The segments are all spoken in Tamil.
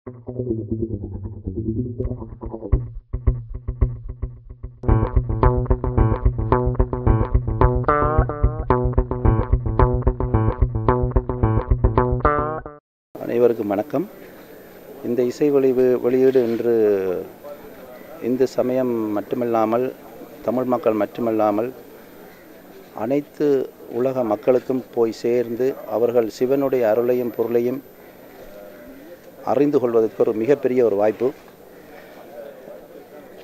அனைவருக்கும் வணக்கம். இந்த இசை வெளியீடு இன்று இந்து சமயம் மட்டுமல்லாமல் தமிழ் மக்கள் மட்டுமல்லாமல் அனைத்து உலக மக்களுக்கும் போய் சேர்ந்து அவர்கள் சிவனுடைய அருளையும் பொருளையும் அறிந்து கொள்வதற்கு ஒரு மிகப்பெரிய ஒரு வாய்ப்பு.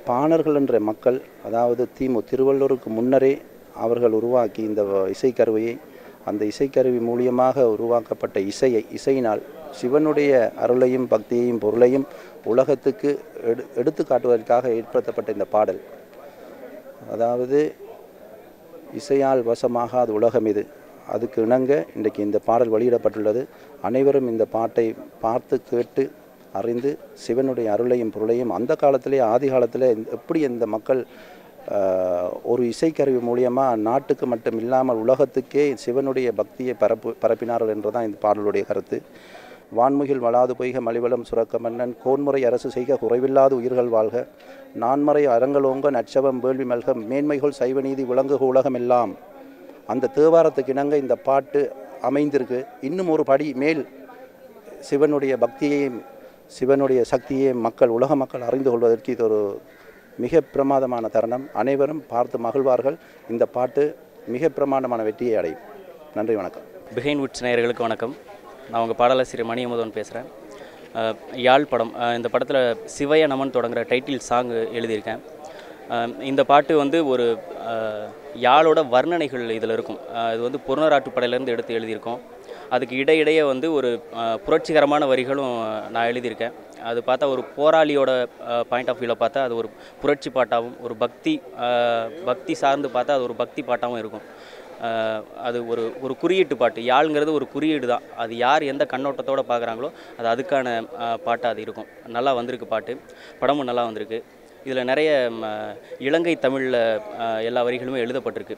பாணர்கள் என்ற மக்கள், அதாவது திருவள்ளுவருக்கு முன்னரே அவர்கள் உருவாக்கி இந்த இசைக்கருவியை, அந்த இசைக்கருவி மூலியமாக உருவாக்கப்பட்ட இசையினால் சிவனுடைய அருளையும் பக்தியையும் பொருளையும் உலகத்துக்கு எடுத்து காட்டுவதற்காக ஏற்படுத்தப்பட்ட இந்த பாடல். அதாவது இசையால் வசமாகாத உலகம் இது, அதுக்கு இணங்க இன்றைக்கு இந்த பாடல் வெளியிடப்பட்டுள்ளது. அனைவரும் இந்த பாட்டை பார்த்து கேட்டு அறிந்து சிவனுடைய அருளையும் பொருளையும் அந்த காலத்திலே ஆதி காலத்தில் எப்படி இந்த மக்கள் ஒரு இசைக்கருவி மூலியமாக நாட்டுக்கு மட்டும் இல்லாமல் உலகத்துக்கே சிவனுடைய பக்தியை பரப்பினார்கள் என்றுதான் இந்த பாடலுடைய கருத்து. வான்முகில் வளாது பொய்க மலிவளம் சுரக்க மன்னன் கோன்முறை அரசு செய்க குறைவில்லாத உயிர்கள் வாழ்க நான்மறை அரங்கலோங்க நற்சவம் வேள்வி மல்க மேன்மைகள் சைவநீதி விளங்குக உலகம் எல்லாம். அந்த தேவாரத்துக்கு இணங்க இந்த பாட்டு அமைந்திருக்கு. இன்னும் ஒரு படி மேல் சிவனுடைய பக்தியையும் சிவனுடைய சக்தியையும் உலக மக்கள் அறிந்து கொள்வதற்கு இது ஒரு மிக பிரமாதமான தருணம். அனைவரும் பார்த்து மகிழ்வார்கள். இந்த பாட்டு மிக பிரமாண்டமான வெற்றியை அடையும். நன்றி, வணக்கம். பிஹைண்ட் வுட்ஸ் நேயர்களுக்கு வணக்கம். நான் உங்கள் பாடலாசிரியர் மணியமுதன் பேசுகிறேன். யாழ் படம், இந்த படத்தில் சிவய நமன் தொடங்குகிற டைட்டில் சாங் எழுதியிருக்கேன். இந்த பாட்டு வந்து ஒரு யாழோட வர்ணனைகள் இதில் இருக்கும். இது வந்து புறநராற்றுப்படையிலேருந்து எடுத்து எழுதியிருக்கோம். அதுக்கு இடையிடையே வந்து ஒரு புரட்சிகரமான வரிகளும் நான் எழுதியிருக்கேன். அது பார்த்தா ஒரு போராளியோட பாயிண்ட் ஆஃப் வியூவில் பார்த்தா அது ஒரு புரட்சி பாட்டாகவும், ஒரு பக்தி சார்ந்து பார்த்தா அது ஒரு பக்தி பாட்டாகவும் இருக்கும். அது ஒரு குறியீட்டு பாட்டு. யாழ்ங்கிறது ஒரு குறியீடு தான். அது யார் எந்த கண்ணோட்டத்தோடு பார்க்குறாங்களோ அது அதுக்கான பாட்டாக அது இருக்கும். நல்லா வந்திருக்கு பாட்டு. படமும் நல்லா வந்திருக்கு. இதில் நிறைய இலங்கை தமிழில் எல்லா வரிகளுமே எழுதப்பட்டிருக்கு.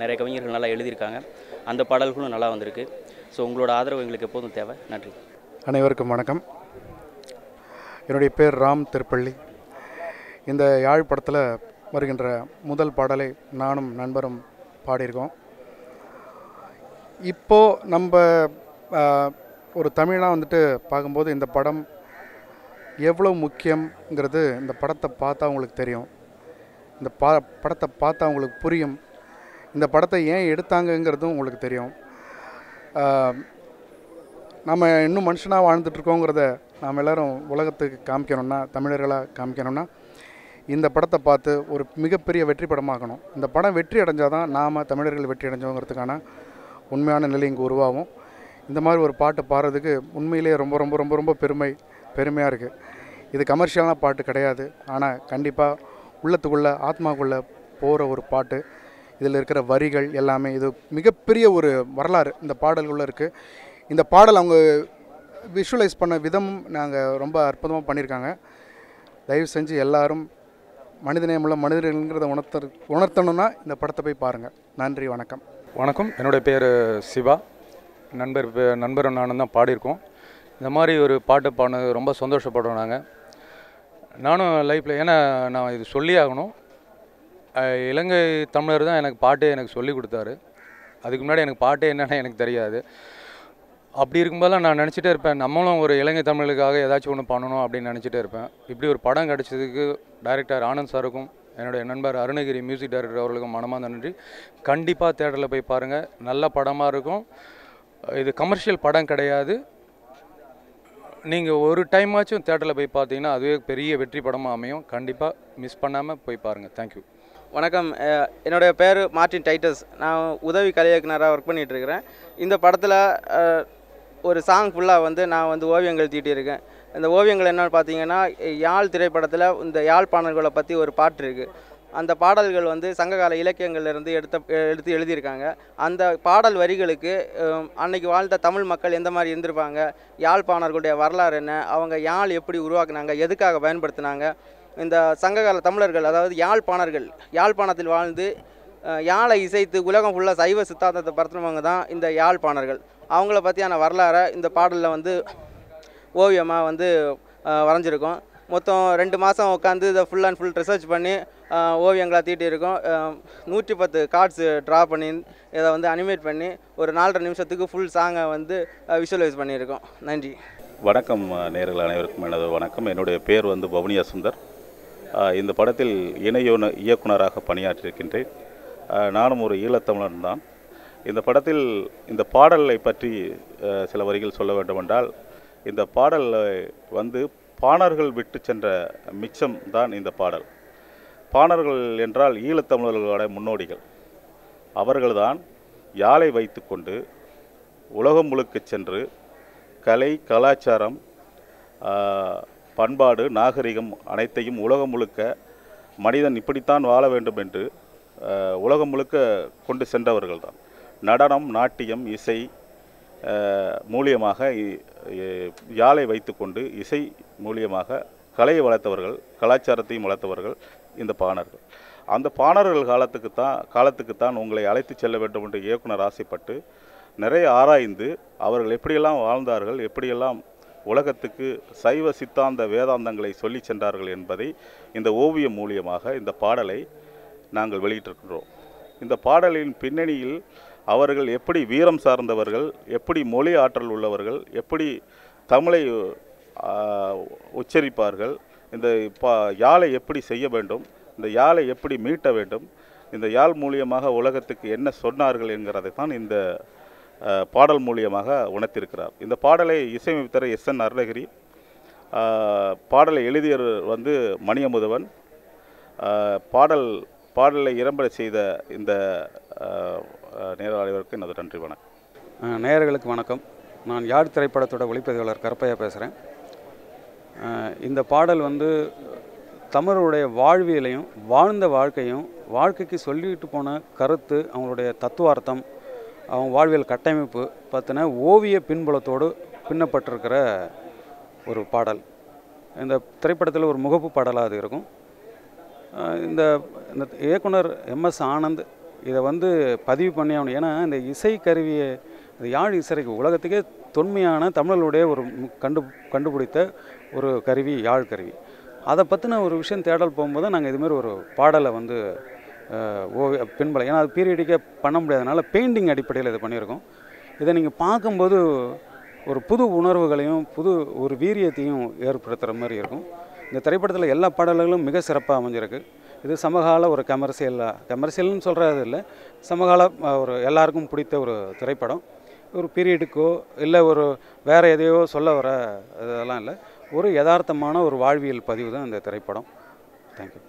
நிறைய கவிஞர்கள் நல்லா எழுதியிருக்காங்க. அந்த பாடல்களும் நல்லா வந்திருக்கு. ஸோ உங்களோட ஆதரவு எங்களுக்கு எப்போதும் தேவை. நன்றி. அனைவருக்கும் வணக்கம். என்னுடைய பேர் ராம் திருப்பள்ளி. இந்த யாழ் படத்தில் வருகின்ற முதல் பாடலை நானும் நண்பரும் பாடியிருக்கோம். இப்போது நம்ம ஒரு தமிழாக வந்துட்டு பார்க்கும்போது இந்த படம் எவ்வளோ முக்கியங்கிறது இந்த படத்தை பார்த்தா உங்களுக்கு தெரியும். இந்த படத்தை பார்த்தா உங்களுக்கு புரியும். இந்த படத்தை ஏன் எடுத்தாங்கங்கிறதும் உங்களுக்கு தெரியும். நம்ம இன்னும் மனுஷனாக வாழ்ந்துட்டுருக்கோங்கிறத நாம் எல்லோரும் உலகத்துக்கு காமிக்கணும்னா, தமிழர்களாக காமிக்கணும்னா இந்த படத்தை பார்த்து ஒரு மிகப்பெரிய வெற்றி படமாகணும். இந்த படம் வெற்றி அடைஞ்சால் தான் நாம் தமிழர்கள் வெற்றி அடைஞ்சோங்கிறதுக்கான உண்மையான நிலை இங்கே உருவாகும். இந்த மாதிரி ஒரு பாட்டு பாடுறதுக்கு உண்மையிலே ரொம்ப ரொம்ப ரொம்ப ரொம்ப பெருமையாக இருக்குது. இது கமர்ஷியலான பாட்டு கிடையாது. ஆனால் கண்டிப்பாக உள்ளத்துக்குள்ளே ஆத்மாக்குள்ளே போகிற ஒரு பாட்டு. இதில் இருக்கிற வரிகள் எல்லாமே இது மிகப்பெரிய ஒரு வரலாறு இந்த பாடல்குள்ளே இருக்குது. இந்த பாடல் அவங்க விஷுவலைஸ் பண்ண விதமும் நாங்கள் ரொம்ப அற்புதமாக பண்ணியிருக்காங்க. தயவு செஞ்சு எல்லாரும் மனிதநேயமுள்ள மனிதர்கள்ங்கிறத உணர்த்தணுன்னா இந்த படத்தை போய் பாருங்கள். நன்றி, வணக்கம். வணக்கம். என்னுடைய பேர் சிவா. நண்பரும் நானும் தான் பாடியிருக்கோம். இந்த மாதிரி ஒரு பாட்டு பாடினது ரொம்ப சந்தோஷப்படுறோம் நானும் லைஃப்பில். ஏன்னா நான் இது சொல்லி ஆகணும். இலங்கை தமிழர் தான் எனக்கு பாட்டே எனக்கு சொல்லி கொடுத்தாரு. அதுக்கு முன்னாடி எனக்கு பாட்டே என்னென்னா எனக்கு தெரியாது. அப்படி இருக்கும்போதெல்லாம் நான் நினச்சிட்டே இருப்பேன், நம்மளும் ஒரு இலங்கை தமிழுக்காக ஏதாச்சும் ஒன்று பண்ணணும் அப்படின்னு நினச்சிட்டே இருப்பேன். இப்படி ஒரு படம் கிடச்சதுக்கு டைரக்டர் ஆனந்த் சாருக்கும் என்னுடைய நண்பர் அருணகிரி மியூசிக் டைரக்டர் அவர்களுக்கும் மனமார்ந்த நன்றி. கண்டிப்பாக தேட்டரில் போய் பாருங்கள். நல்ல படமாக இருக்கும். இது கமர்ஷியல் படம் கிடையாது. நீங்கள் ஒரு டைமாச்சும் தேட்டரில் போய் பார்த்தீங்கன்னா அதுவே பெரிய வெற்றி படமாக அமையும். கண்டிப்பாக மிஸ் பண்ணாமல் போய் பாருங்கள். தேங்க்யூ. வணக்கம். என்னுடைய பேர் மார்ட்டின் டைட்டஸ். நான் உதவி கலை இயக்குனராக ஒர்க் பண்ணிகிட்ருக்கிறேன். இந்த படத்தில் ஒரு சாங் ஃபுல்லாக வந்து நான் வந்து ஓவியங்கள் தீட்டியிருக்கேன். இந்த ஓவியங்கள் என்னென்னு பார்த்தீங்கன்னா, யாழ் திரைப்படத்தில் இந்த யாழ்ப்பாணர்களை பற்றி ஒரு பாட்டு இருக்குது. அந்த பாடல்கள் வந்து சங்ககால இலக்கியங்கள்லேருந்து எடுத்து எழுதியிருக்காங்க. அந்த பாடல் வரிகளுக்கு அன்னைக்கு வாழ்ந்த தமிழ் மக்கள் எந்த மாதிரி இருந்திருப்பாங்க, யாழ்ப்பாணர்களுடைய வரலாறு என்ன, அவங்க யாழ் எப்படி உருவாக்குனாங்க, எதுக்காக பயன்படுத்தினாங்க, இந்த சங்ககால தமிழர்கள் அதாவது யாழ்ப்பாணர்கள் யாழ்ப்பாணத்தில் வாழ்ந்து யாழை இசைத்து உலகம் ஃபுல்லாக சைவ சித்தாந்தத்தை பரத்துனவங்க தான் இந்த யாழ்ப்பாணர்கள். அவங்கள பற்றியான வரலாறை இந்த பாடலில் வந்து ஓவியமாக வந்து வரைஞ்சிருக்கோம். மொத்தம் 2 மாதம் உட்காந்து இதை ஃபுல் அண்ட் ஃபுல் ரிசர்ச் பண்ணி ஓவியங்களாக தீட்டியிருக்கோம். 110 கார்ட்ஸு ட்ரா பண்ணி இதை வந்து அனிமேட் பண்ணி ஒரு 4.5 நிமிஷத்துக்கு ஃபுல் சாங்கை வந்து விஷுவலைஸ் பண்ணியிருக்கோம். நன்றி. வணக்கம் நேயர்கள் அனைவருக்கும் எனது வணக்கம். என்னுடைய பேர் வந்து பவனியா சுந்தர். இந்த படத்தில் இணை இயக்குனராக பணியாற்றியிருக்கின்றேன். நானும் ஒரு ஈழத்தமிழன் தான். இந்த படத்தில் இந்த பாடலை பற்றி சில வரிகள் சொல்ல வேண்டுமென்றால், இந்த பாடல் வந்து பாணர்கள் விட்டு சென்ற மிச்சம் தான் இந்த பாடல். பாணர்கள் என்றால் ஈழத்தமிழர்களோட முன்னோடிகள். அவர்கள்தான் யாழை வைத்து கொண்டு உலகம் முழுக்க சென்று கலை, கலாச்சாரம், பண்பாடு, நாகரிகம் அனைத்தையும் உலகம் முழுக்க மனிதன் இப்படித்தான் வாழ வேண்டும் என்று உலகம் முழுக்க கொண்டு சென்றவர்கள் தான். நடனம், நாட்டியம், இசை மூலியமாக யாழை வைத்து கொண்டு இசை மூலியமாக கலையை வளர்த்தவர்கள், கலாச்சாரத்தையும் வளர்த்தவர்கள் இந்த பாணர்கள். அந்த பாணர்கள் காலத்துக்குத்தான் உங்களை அழைத்து செல்ல வேண்டும் என்று இயக்குனர் ஆசைப்பட்டு நிறைய ஆராய்ந்து அவர்கள் எப்படியெல்லாம் வாழ்ந்தார்கள், எப்படியெல்லாம் உலகத்துக்கு சைவ சித்தாந்த வேதாந்தங்களை சொல்லி சென்றார்கள் என்பதை இந்த ஓவியம் மூலியமாக இந்த பாடலை நாங்கள் வெளியிட்டிருக்கிறோம். இந்த பாடலின் பின்னணியில் அவர்கள் எப்படி வீரம் சார்ந்தவர்கள், எப்படி மொழி ஆற்றல் உள்ளவர்கள், எப்படி தமிழை உச்சரிப்பார்கள், இந்த யாழை எப்படி செய்ய வேண்டும், இந்த யாழை எப்படி மீட்ட வேண்டும், இந்த யாழ் மூலியமாக உலகத்துக்கு என்ன சொன்னார்கள் என்கிறதை தான் இந்த பாடல் மூலியமாக உணர்த்திருக்கிறார். இந்த பாடலை இசையமைத்தர் SN அருணகிரி, பாடலை எழுதியர் வந்து மணியமுதவன். பாடலை இடம்பெற செய்த இந்த நேயர்களுக்கு எனது நன்றி. வணக்கம். நேயர்களுக்கு வணக்கம். நான் யாழ் திரைப்படத்தோட ஒளிப்பதிவாளர் கருப்பையா பேசுகிறேன். இந்த பாடல் வந்து தமிழருடைய வாழ்வியலையும் வாழ்ந்த வாழ்க்கையும் வாழ்க்கைக்கு சொல்லிட்டு போன கருத்து, அவங்களுடைய தத்துவார்த்தம், அவங்க வாழ்வியல் கட்டமைப்பு பார்த்தினா ஓவிய பின்புலத்தோடு பின்னப்பட்டிருக்கிற ஒரு பாடல். இந்த திரைப்படத்தில் ஒரு முகப்பு பாடலாக அது இருக்கும். இந்த இயக்குனர் MS ஆனந்த் இதை வந்து பதிவு பண்ணி ஆகணும். ஏன்னா இந்த இசை கருவியை, இந்த யாழ் இசைக்கு உலகத்துக்கே தொன்மையான தமிழர்களுடைய ஒரு கண்டுபிடித்த ஒரு கருவி யாழ் கருவி. அதை பற்றின ஒரு விஷயம் தேடல் போகும்போது நாங்கள் இதுமாரி ஒரு பாடலை வந்து ஓவிய பின்புலம், ஏன்னா அது பீரியடிக்காக பண்ண முடியாதனால பெயிண்டிங் அடிப்படையில் இதை பண்ணியிருக்கோம். இதை நீங்கள் பார்க்கும்போது ஒரு புது உணர்வுகளையும் புது ஒரு வீரியத்தையும் ஏற்படுத்துகிற மாதிரி இருக்கும். இந்த திரைப்படத்தில் எல்லா பாடல்களும் மிக சிறப்பாக அமைஞ்சிருக்கு. இது சமகால ஒரு கமர்ஷியல்னு சொல்கிறது இல்லை, சமகால ஒரு எல்லாருக்கும் பிடித்த ஒரு திரைப்படம். ஒரு பீரியடுக்கோ இல்லை ஒரு வேறு எதையோ சொல்ல வர இதெல்லாம் இல்லை, ஒரு யதார்த்தமான ஒரு வாழ்வியல் பதிவு தான் இந்த திரைப்படம். தேங்க்யூ.